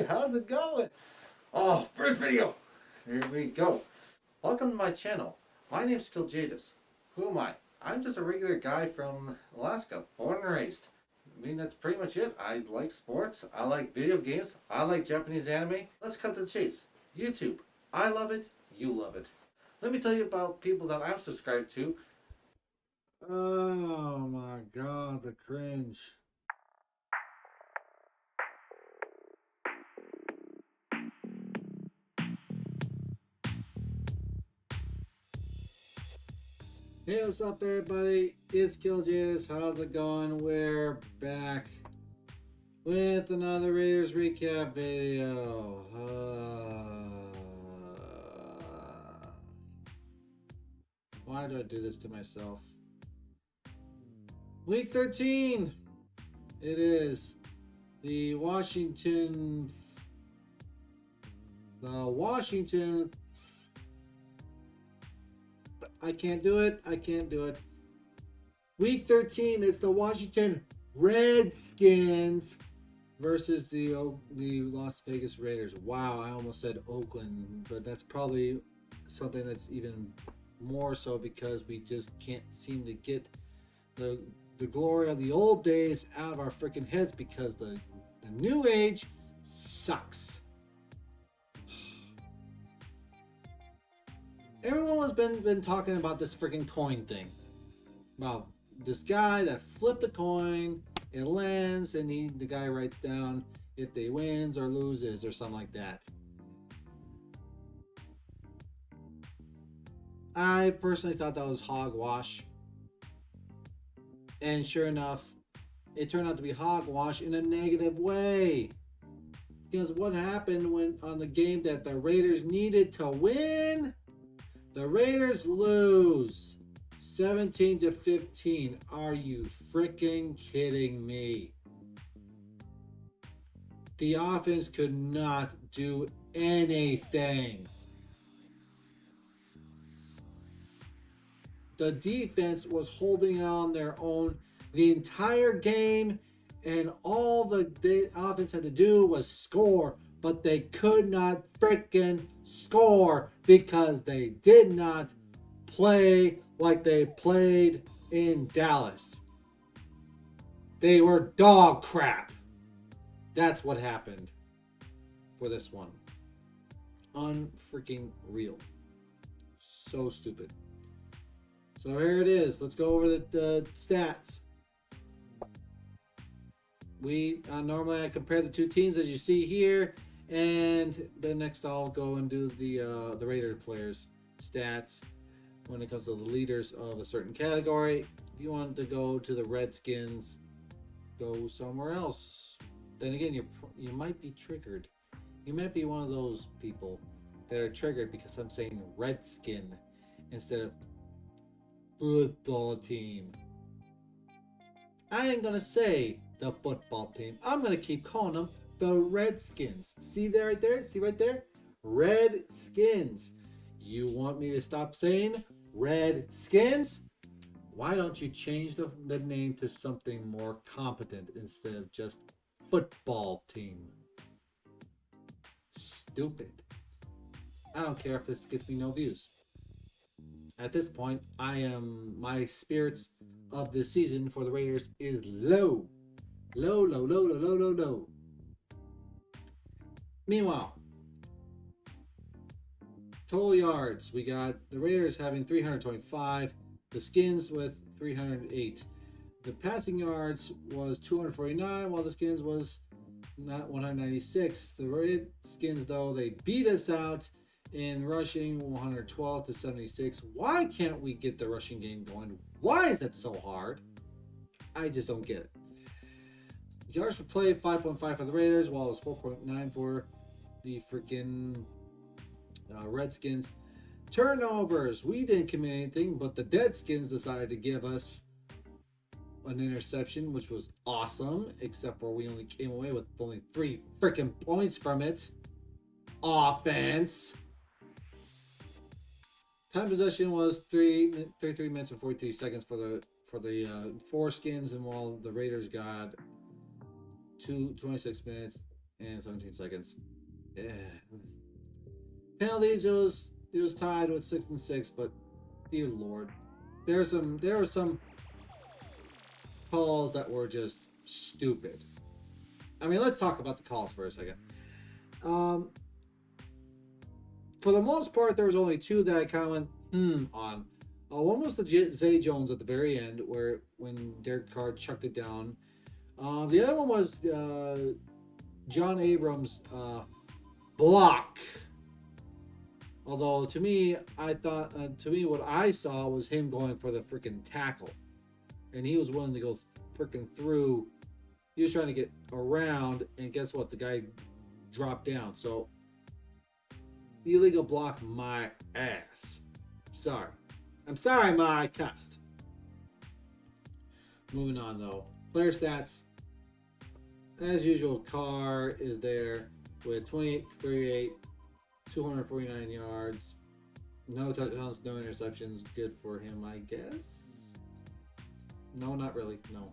how's it going? Oh, first video. Here we go. Welcome to my channel. My name's Kiljaedas. Who am I? I'm just a regular guy from Alaska, born and raised. I mean, that's pretty much it. I like sports. I like video games. I like Japanese anime. Let's cut to the chase. YouTube. I love it. You love it. Let me tell you about people that I'm subscribed to. Oh my god, the cringe. Hey, what's up, everybody? It's Kiljaedas. How's it going? We're back with another Raiders recap video. Why do I do this to myself? Week 13. It is the Washington. I can't do it. Week 13 is the Washington Redskins versus the Las Vegas Raiders. Wow, I almost said Oakland, but that's probably something that's even more so because we just can't seem to get the glory of the old days out of our freaking heads because the new age sucks. Everyone has been talking about this freaking coin thing. About this guy that flipped the coin, it lands, and the guy writes down if they wins or loses or something like that. I personally thought that was hogwash. And sure enough, it turned out to be hogwash in a negative way. Because what happened when on the game that the Raiders needed to win? The Raiders lose 17-15. Are you freaking kidding me? The offense could not do anything. The defense was holding on their own the entire game, and all the offense had to do was score. But they could not freaking score because they did not play like they played in Dallas. They were dog crap. That's what happened for this one. Unfreaking real. So stupid. So here it is. Let's go over the stats. We normally I compare the two teams as you see here. And then next I'll go and do the Raider players stats when it comes to the leaders of a certain category. If you want to go to the Redskins, go somewhere else. Then again, you might be triggered. You might be one of those people that are triggered because I'm saying Redskin instead of football team. I ain't gonna say the football team. I'm gonna keep calling them the Redskins. See there, right there? See right there? Redskins. You want me to stop saying Redskins? Why don't you change the name to something more competent instead of just football team? Stupid. I don't care if this gets me no views. At this point, my spirits of this season for the Raiders is low. Low. Meanwhile, total yards, we got the Raiders having 325, the Skins with 308. The passing yards was 249, while the Skins was not 196. The Redskins, though, they beat us out in rushing 112-76. Why can't we get the rushing game going? Why is that so hard? I just don't get it. Yards per play, 5.5 for the Raiders, while it's 4.9 for the freaking Redskins. Turnovers, we didn't commit anything, but the Deadskins decided to give us an interception, which was awesome, except for we only came away with only 3 freaking points from it. Offense. Time possession was 33 minutes and 42 seconds for the Foreskins, and while the Raiders got 26 minutes and 17 seconds. Eh. Penalties, it was tied with 6 and 6, but dear Lord, there were some calls that were just stupid. I mean, let's talk about the calls for a second. For the most part, there was only two that I kind of went on. One was the Zay Jones at the very end, when Derek Carr chucked it down. The other one was John Abrams' block. Although to me, what I saw was him going for the freaking tackle, and he was willing to go freaking through. He was trying to get around, and guess what? The guy dropped down. So illegal block my ass. Sorry. I'm sorry, I cussed. Moving on though. Player stats. As usual, Carr is there with 28 for 38, 249 yards. No touchdowns, no interceptions. Good for him, I guess. No, not really. No.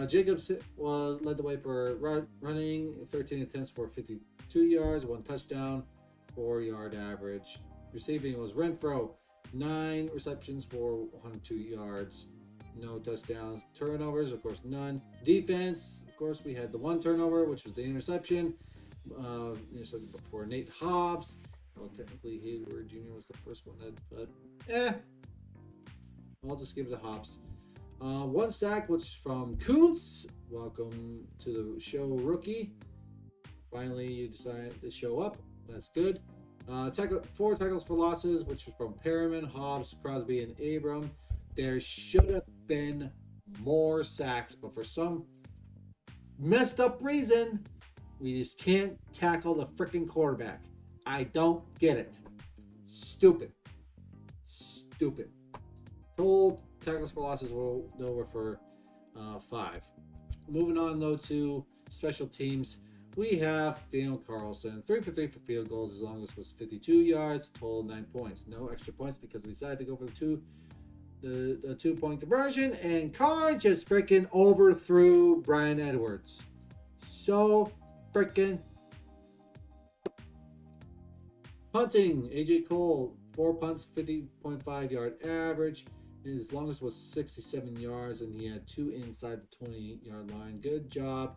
Jacobs led the way for running, 13 attempts for 52 yards, 1 touchdown, 4-yard average. Receiving was Renfro, 9 receptions for 102 yards, no touchdowns. Turnovers, of course, none. Defense, of course, we had the 1 turnover, which was the interception for Nate Hobbs. Well, technically, Hayward Jr. was the first one, but I'll just give it to Hobbs. 1 sack, which is from Kuntz. Welcome to the show, rookie. Finally, you decided to show up. That's good. 4 tackles for losses, which was from Perriman, Hobbs, Crosby, and Abram. There should have been more sacks, but for some messed up reason, we just can't tackle the freaking quarterback. I don't get it. Stupid. Total tackles for losses were for 5. Moving on though to special teams, we have Daniel Carlson, 3 for 3 for field goals. His longest was 52 yards, total 9 points. No extra points because we decided to go for the 2-point conversion, and Carr just freaking overthrew Brian Edwards. So freaking. Punting, AJ Cole, 4 punts, 50.5 yard average. His longest was 67 yards, and he had 2 inside the 20-yard line. Good job,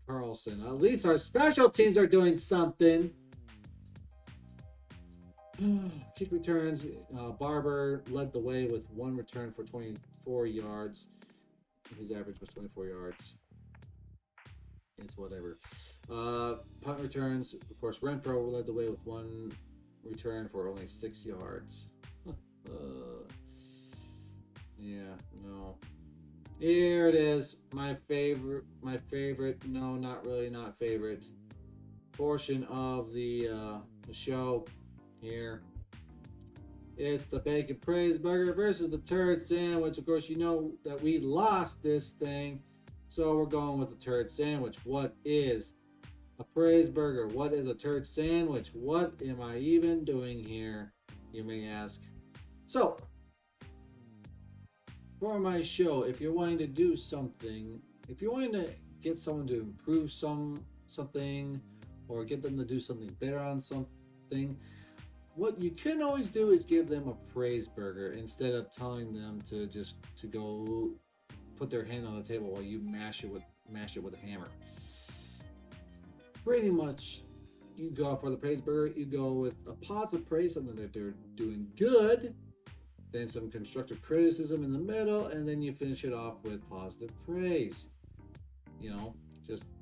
Carlson. At least our special teams are doing something. Kick returns. Barber led the way with 1 return for 24 yards. His average was 24 yards. It's whatever. Punt returns. Of course, Renfro led the way with 1 return for only 6 yards. Yeah, no. Here it is. My favorite, no, not really, not favorite portion of the show here. It's the bacon praise burger versus the turd sandwich. Of course, you know that we lost this thing, so we're going with the turd sandwich. What is a praise burger? What is a turd sandwich? What am I even doing here, you may ask? So, for my show, if you're wanting to do something, if you're wanting to get someone to improve something, or get them to do something better on something, what you can always do is give them a praise burger instead of telling them to go put their hand on the table while you mash it with a hammer. Pretty much, you go for the praise burger. You go with a positive praise, something that they're doing good, then some constructive criticism in the middle, and then you finish it off with positive praise.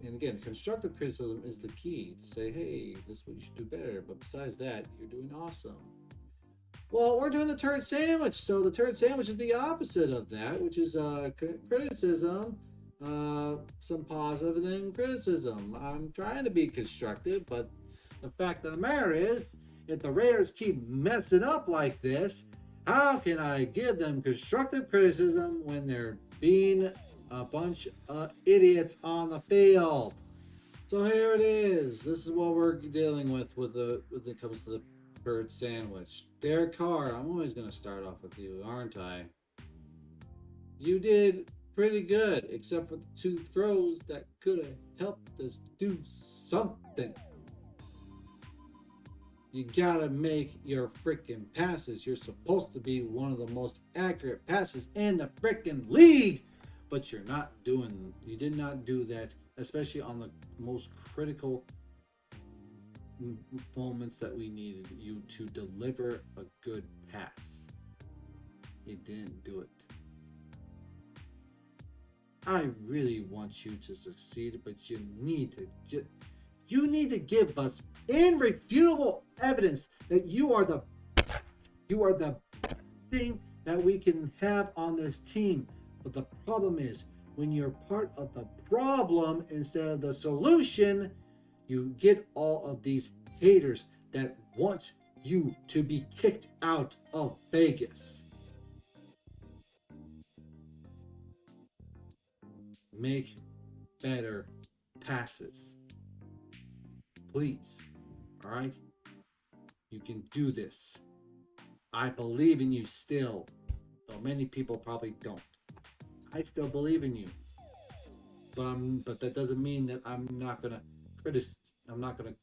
And again, constructive criticism is the key to say, hey, this is what you should do better, but besides that, you're doing awesome. Well, we're doing the turd sandwich, so the turd sandwich is the opposite of that, which is criticism, some positive, and then criticism. I'm trying to be constructive, but the fact of the matter is, if the Raiders keep messing up like this, how can I give them constructive criticism when they're being a bunch of idiots on the field? So here it is. This is what we're dealing with when it comes to the bird sandwich. Derek Carr, I'm always going to start off with you, aren't I? You did pretty good, except for the two throws that could have helped us do something. You gotta make your freaking passes. You're supposed to be one of the most accurate passes in the freaking league, but you did not do that, especially on the most critical moments that we needed you to deliver a good pass. You didn't do it. I really want you to succeed, but you need to give us irrefutable evidence that you are the best. You are the best thing that we can have on this team. But the problem is, when you're part of the problem instead of the solution, you get all of these haters that want you to be kicked out of Vegas. Make better passes. Please. All right? You can do this. I believe in you still, though many people probably don't. I still believe in you. But that doesn't mean that I'm not gonna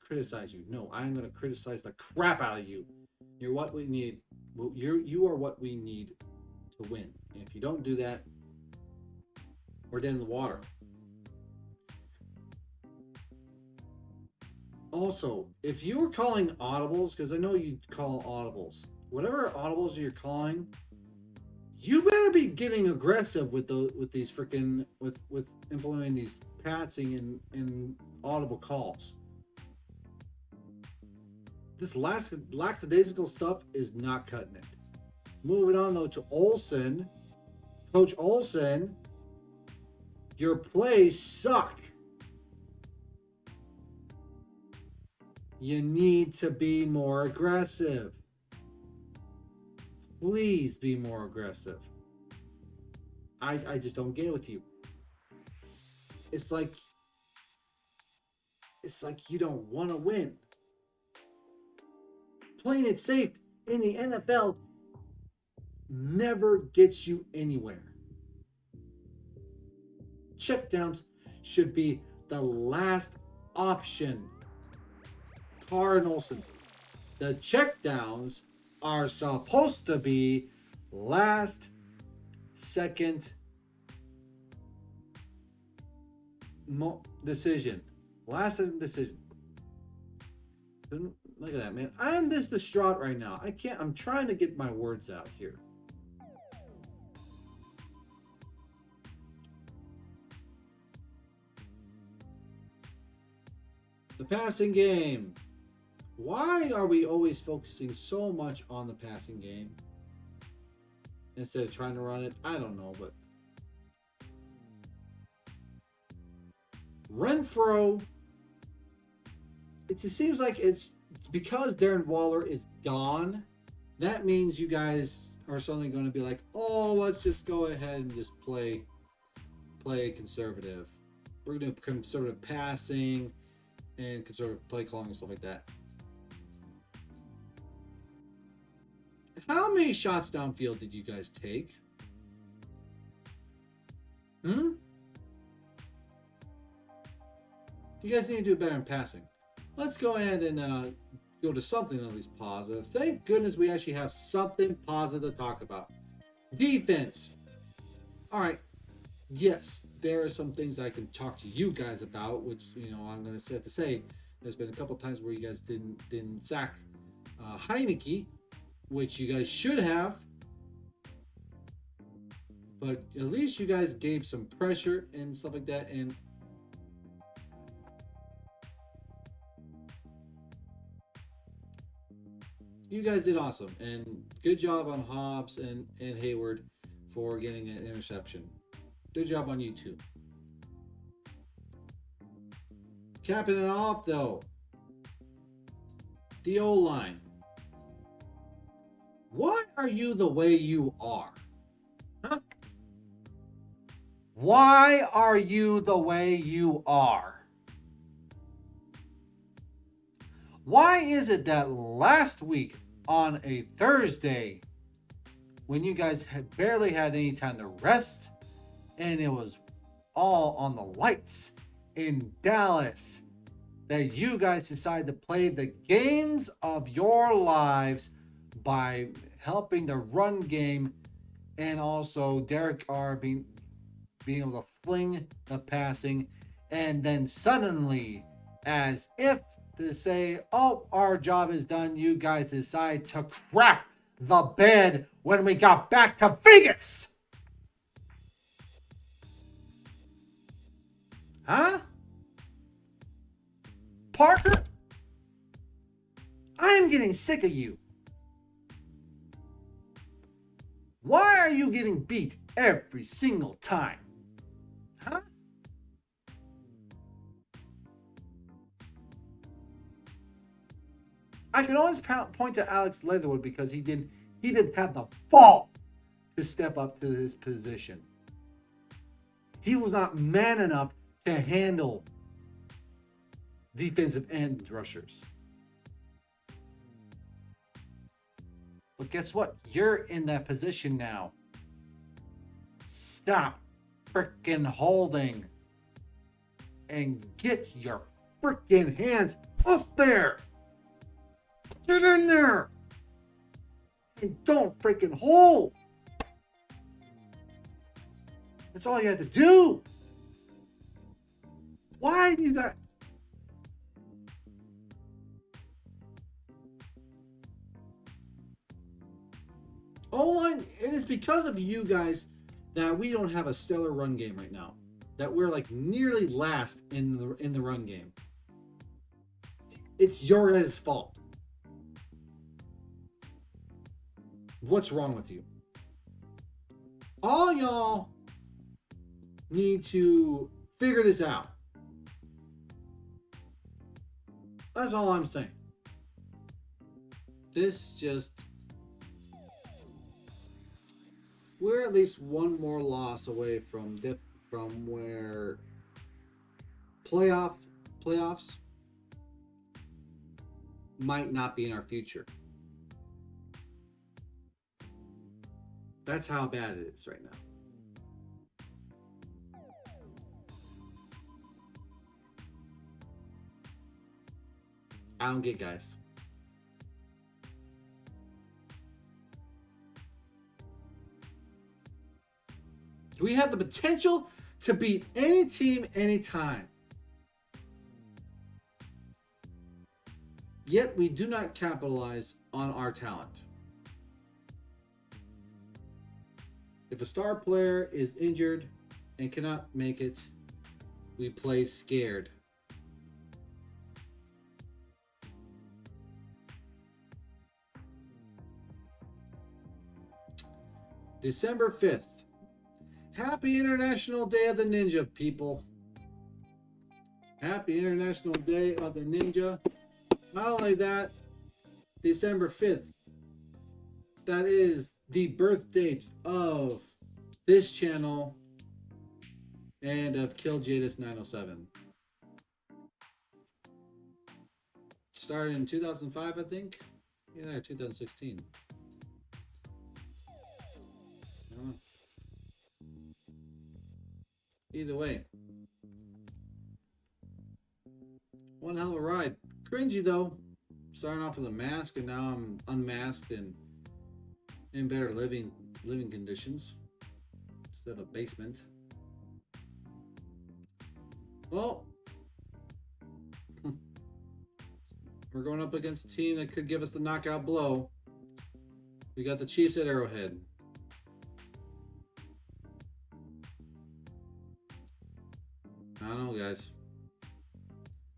criticize you. No, I'm gonna criticize the crap out of you. You're what we need. Well, you are what we need to win. And if you don't do that, we're dead in the water. Also, if you're calling audibles, because I know you call audibles, whatever audibles you're calling, you better be getting aggressive with these freaking with implementing these passing and audible calls. This lackadaisical stuff is not cutting it. Moving on though to Olsen, Coach Olsen, your plays suck. You need to be more aggressive. Please be more aggressive. I just don't get it with you. It's like you don't want to win. Playing it safe in the NFL never gets you anywhere. Checkdowns should be the last option. Carr and Olsen. The checkdowns are supposed to be last second decision. Last second decision. Look at that, man. I'm this distraught right now. I'm trying to get my words out here. The passing game. Why are we always focusing so much on the passing game instead of trying to run it? I don't know, but Renfro, it seems like it's because Darren Waller is gone. That means you guys are suddenly going to be like, oh, let's just go ahead and just play conservative. We're going to conservative passing and conservative play calling and stuff like that. How many shots downfield did you guys take? You guys need to do better in passing. Let's go ahead and go to something at least positive. Thank goodness we actually have something positive to talk about. Defense. All right. Yes, there are some things I can talk to you guys about, which I'm going to have to say. There's been a couple times where you guys didn't sack Heineke, which you guys should have, but at least you guys gave some pressure and stuff like that, and you guys did awesome, and good job on Hobbs and Hayward for getting an interception. Good job on you too. Capping it off though, the O-line. Why are you the way you are? Huh? Why are you the way you are? Why is it that last week on a Thursday, when you guys had barely had any time to rest, And it was all on the lights in Dallas that you guys decided to play the games of your lives by helping the run game and also Derek Carr being able to fling the passing, and then suddenly, as if to say, oh, our job is done, you guys decide to crap the bed when we got back to Vegas. Huh? Parker? I'm getting sick of you. Why are you getting beat every single time? Huh? I can always point to Alex Leatherwood because he didn't have the ball to step up to his position. He was not man enough to handle defensive end rushers. But guess what? You're in that position now. Stop freaking holding and get your freaking hands off there. Get in there. And don't freaking hold. That's all you had to do. Why do you got... O-line, it is because of you guys that we don't have a stellar run game right now. That we're like nearly last in the run game. It's your guys' fault. What's wrong with you? All y'all need to figure this out. That's all I'm saying. This just... We're at least one more loss away from where playoffs might not be in our future. That's how bad it is right now. I don't get, guys. We have the potential to beat any team anytime. Yet we do not capitalize on our talent. If a star player is injured and cannot make it, we play scared. December 5th. Happy International Day of the Ninja, people. Happy International Day of the Ninja. Not only that, December 5th, that is the birth date of this channel and of Kiljaedas 907. Started in 2005, I think. Yeah, 2016. Either way, one hell of a ride. Cringy though, starting off with a mask and now I'm unmasked and in better living conditions instead of a basement. Well, we're going up against a team that could give us the knockout blow. We got the Chiefs at Arrowhead. I don't know, guys.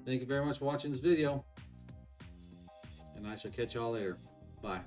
Thank you very much for watching this video. And I shall catch y'all later. Bye.